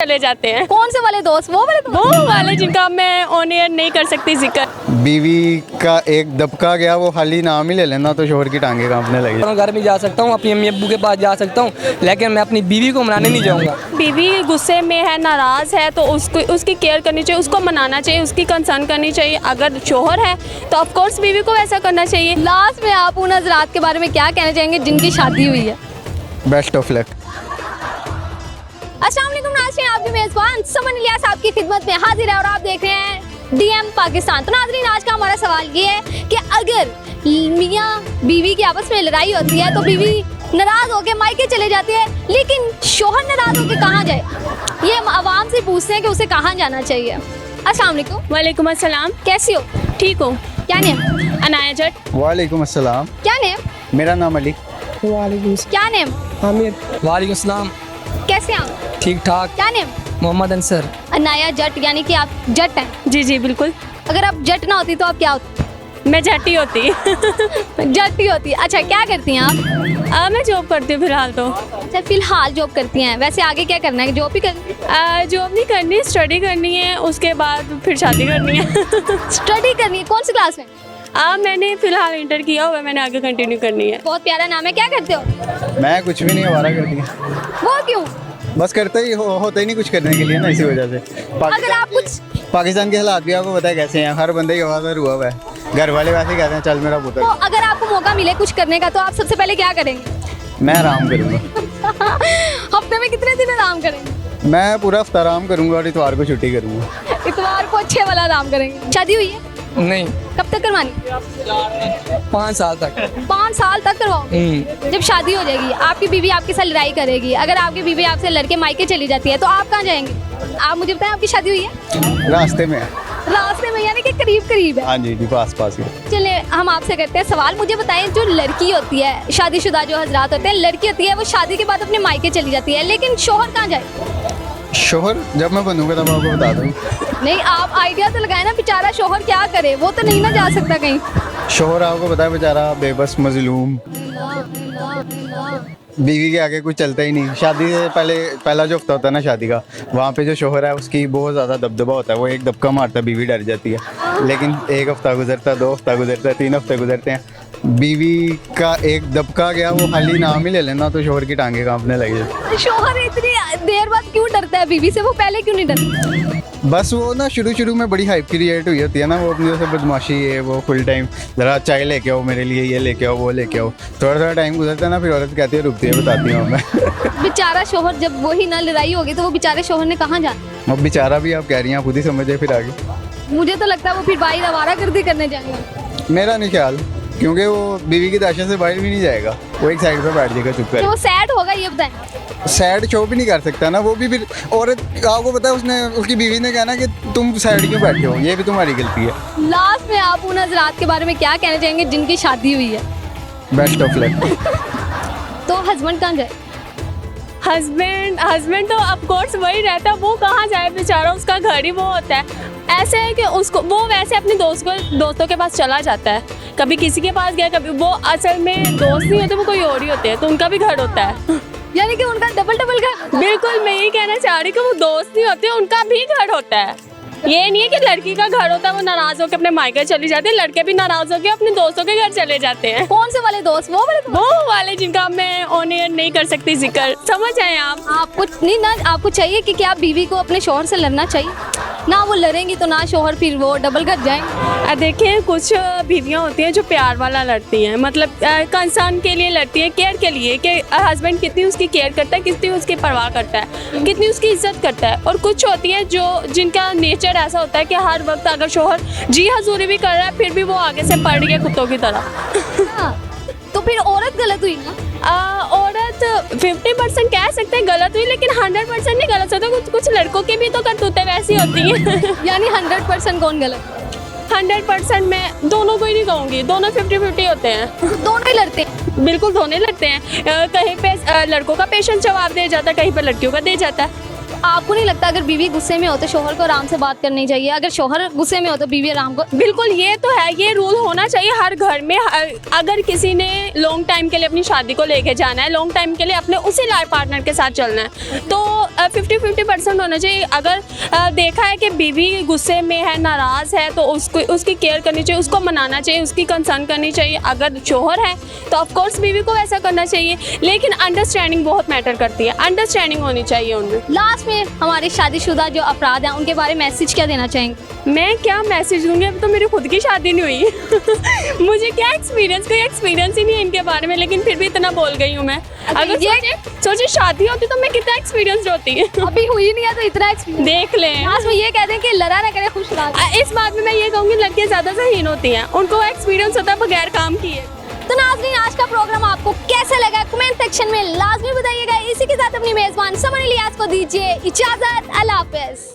चले जाते हैं। कौन से वाले दोस्त? वो वाले जिनका मैं ऑन एयर नहीं कर सकती जिक्र। बीवी का एक दबका गया, वो खाली नाम ही ले लेना तो शोहर की टांगे कांपने लगी। मैं घर में जा सकता हूँ, अपनी अम्मी अब्बू के पास जा सकता हूँ, लेकिन मैं अपनी बीवी को मनाने नहीं जाऊँगा। बीवी गुस्से में है, नाराज़ है तो उसकी केयर करनी चाहिए, उसको मनाना चाहिए, उसकी कंसर्न करनी चाहिए। अगर शोहर है तो ऑफ कोर्स बीवी को वैसा करना चाहिए। लास्ट में आप उन हजरात के बारे में क्या कहना चाहेंगे जिनकी शादी हुई है? Best of luck. अस्सलाम वालेकुम नाज़रीन, आपकी मेज़बान समन इलियास आपकी खिदमत में हाजिर है और आप देख रहे हैं डीएम पाकिस्तान। तो नाज़रीन, आज का हमारा सवाल ये है कि अगर मियाँ बीवी की आपस में लड़ाई होती है तो बीवी नाराज़ होकर मायके चले जाती है, लेकिन शोहर नाराज़ होकर कहाँ जाए? ये हम आवाम से पूछते हैं कि उसे कहाँ जाना चाहिए। अस्सलाम वालेकुम। वालेकुम अस्सलाम। कैसी हो? ठीक हो? क्या नेम? अनाया जट। वालेकुम अस्सलाम। क्या नेम? मेरा नाम अली। क्या नेम? वालेकुम सलाम। कैसे हैं आप? ठीक ठाक। क्या नेम? मोहम्मद अंसर। अनाया जट, यानी कि आप जट हैं। जी जी बिल्कुल। अगर आप जट ना होती तो आप क्या होती? मैं झटी होती। जट ही होती। अच्छा, क्या करती हैं आप? मैं जॉब करती हूँ फिलहाल तो। अच्छा, फिलहाल जॉब करती हैं। वैसे आगे क्या करना है? जॉब ही करनी है? जॉब नहीं करनी, स्टडी करनी है, उसके बाद फिर शादी करनी है। स्टडी करनी है। कौन सी क्लास में? मैंने फिलहाल इंटर किया हुआ है, मैंने आगे कंटिन्यू करनी है। बहुत प्यारा नाम है। क्या करते हो? मैं कुछ भी नहीं, आवारा कर दिया। वो क्यों? बस करते ही होते ही नहीं कुछ करने के लिए ना, इसी वजह से। अगर आप कुछ पाकिस्तान के हालात भी आपको पता है कैसे हैं, हर बंदे की आवाज़ हुआ हुआ है। घर वाले वैसे ही कहते हैं चल मेरा पुत्र। तो अगर आपको मौका मिले कुछ करने का तो आप सबसे पहले क्या करेंगे? मैं आराम करूँगा। हफ्ते में कितने दिन आराम करेंगे? मैं पूरा हफ्ता आराम करूँगा और इतवार को छुट्टी करूँगा। इतवार को अच्छे वाला आराम करेंगे। शादी हुई है? नहीं, कब तक करवानी? 5 साल तक। 5 साल तक करवाओ। जब शादी हो जाएगी, आपकी बीवी आपके साथ लड़ाई करेगी, अगर आपकी बीवी आपसे लड़के मायके चली जाती है तो आप कहाँ जाएंगे? आप मुझे बताएं, आपकी शादी हुई है? रास्ते में है। रास्ते में, यानी कि करीब करीब है। हाँ जी, पास पास ही। चले हम आपसे करते हैं सवाल। मुझे बताएं, जो लड़की होती है, शादीशुदा जो हजरात होते हैं, लड़की होती है वो शादी के बाद अपने मायके चली जाती है, लेकिन शोहर कहाँ जाए? शोहर जब मैं बनूंगा तब आपको बता दूँ। नहीं, आप आइडिया तो लगाए ना, बेचारा शोहर क्या करे, वो तो नहीं ना जा सकता कहीं। शोहर आपको पता है बेचारा बेबस मजलूम, बीवी के आगे कुछ चलता ही नहीं। शादी से पहले पहला जो हफ्ता होता है ना शादी का, वहाँ पे जो शोहर है उसकी बहुत ज़्यादा दबदबा होता है। वो एक दबका मारता है, बीवी डर जाती है। लेकिन एक हफ्ता गुजरता है, 2 हफ्ता गुजरता है, 3 हफ्ते गुजरते हैं, बीवी का एक दबका गया, वो खाली नाम ही ले लेना तो शोहर की टांगे कांपने लगे। शोहर इतनी देर बाद क्यों डरता है बीवी से? वो पहले क्यों नहीं डरता? बस वो ना शुरू में बड़ी हाइप क्रिएट हुई होती है ना, वो अपनी जैसे बदमाशी है, वो फुल टाइम ज़रा चाय लेके आओ मेरे लिए, ये लेके आओ, वो लेके आओ। थोड़ा टाइम गुजरता है ना, फिर औरत कहती है रुकती है, बताती हूँ मैं। बेचारा शोहर, जब वही ना लड़ाई होगी तो वो बेचारे शोहर ने कहाँ जाना? अब बेचारा भी आप कह रही हैं, खुद ही समझे फिर आगे। मुझे तो लगता है वो फिर बाहर आवारागर्दी करने जाएंगे। मेरा नहीं ख्याल, क्योंकि वो बीवी की दाशा से बाहर भी नहीं जाएगा, वो एक साइड पे बैठ जाएगा चुप तो कर। वो सैड होगा, ये बताएं। सैड शो भी नहीं कर सकता ना वो भी। फिर औरत आपको पता है, उसने उसकी बीवी ने कहना कि तुम साइड क्यों बैठे हो, ये भी तुम्हारी गलती है। लास्ट में आप उन हजरात के बारे में क्या कहना चाहेंगे जिनकी शादी हुई है? Best of luck. तो हस्बैंड कहाँ जाए? हस्बैंड तो ऑफ कोर्स वही रहता है, वो कहाँ जाए बेचारा, उसका घर ही वो होता है। ऐसे है कि उसको वो वैसे अपने दोस्तों के पास चला जाता है, कभी किसी के पास गया, कभी वो असल में दोस्त नहीं होते, वो कोई और ही होते हैं, तो उनका भी घर होता है। यानी कि उनका डबल घर। बिल्कुल, मैं यही कहना चाह रही कि वो दोस्त नहीं होते, उनका भी घर होता है। ये नहीं है कि लड़की का घर होता है वो नाराज होकर अपने मायके चली जाती है, लड़के भी नाराज होकर अपने दोस्तों के घर चले जाते हैं। कौन से वाले दोस्त? वो वाले जिनका मैं ऑन एयर नहीं कर सकती जिक्र, समझ आए आप? आपको नहीं ना, आपको चाहिए कि क्या बीवी को अपने शोहर से लड़ना चाहिए ना? वो लड़ेंगी तो ना शोहर फिर वो डबल घर जाएंगे। देखिए, कुछ बीवियाँ होती हैं जो प्यार वाला लड़ती हैं, मतलब कंसर्न के लिए लड़ती है, केयर के लिए, कि हस्बैंड कितनी उसकी केयर करता है, कितनी उसकी परवाह करता है, कितनी उसकी इज्जत करता है। और कुछ होती है जिनका नेचर ऐसा होता है कि हर वक्त अगर शोहर जी हजूरी भी कर रहा है फिर भी वो आगे से पड़ गया कुत्तों की तरह। हाँ, तो फिर औरत गलत हुई ना? औरत 50% कह सकते हैं गलत हुई, लेकिन 100% नहीं गलत होता। कुछ लड़कों की भी तो करतूतें वैसी होती हैं। यानी 100% कौन गलत? 100% मैं दोनों को ही नहीं कहूँगी, दोनों 50-50 होते हैं। दोनों ही लड़ते हैं? बिल्कुल दोनों लड़ते हैं। कहीं पे लड़कों का पेशेंट जवाब दे जाता है, कहीं पे लड़कियों का दे जाता है। आपको नहीं लगता अगर बीवी गुस्से में हो तो शोहर को आराम से बात करनी चाहिए, अगर शोहर गुस्से में हो तो बीवी आराम को? बिल्कुल, ये तो है, ये रूल होना चाहिए हर घर में। अगर किसी ने लॉन्ग टाइम के लिए अपनी शादी को लेके जाना है, लॉन्ग टाइम के लिए अपने उसी लाइफ पार्टनर के साथ चलना है, तो 50-50% होना चाहिए। अगर देखा है कि बीवी गुस्से में है, नाराज़ है, तो उसको उसकी केयर करनी चाहिए, उसको मनाना चाहिए, उसकी कंसर्न करनी चाहिए। अगर शोहर है तो ऑफ कोर्स बीवी को वैसा करना चाहिए, लेकिन अंडरस्टैंडिंग बहुत मैटर करती है, अंडरस्टैंडिंग होनी चाहिए उनमें। लास्ट में हमारे शादीशुदा जो अफराद हैं उनके बारे में मैसेज क्या देना चाहेंगे? मैं क्या मैसेज दूंगी, अभी तो मेरी खुद की शादी नहीं हुई मुझे क्या कोई एक्सपीरियंस ही नहीं है इनके बारे में, लेकिन फिर भी इतना बोल गई हूँ मैं। अगर सोचे शादी होती तो मैं कितना एक्सपीरियंस होती है अभी हुई नहीं है तो इतना एक्सपीरियंस देख लें। लास्ट में ये कहते हैं कि लड़ा ना करे खुश रहा। इस बात में मैं ये कहूँगी लड़कियाँ ज़्यादा ज़हीन होती हैं, उनको एक्सपीरियंस होता है बगैर काम किए। तो नाज़रीन, आज का प्रोग्राम आपको कैसा लगा कमेंट सेक्शन में लाजमी बताइएगा। इसी के साथ अपनी मेजबान समन इलियास को दीजिए इजाजत। अल्लाह हाफिज़।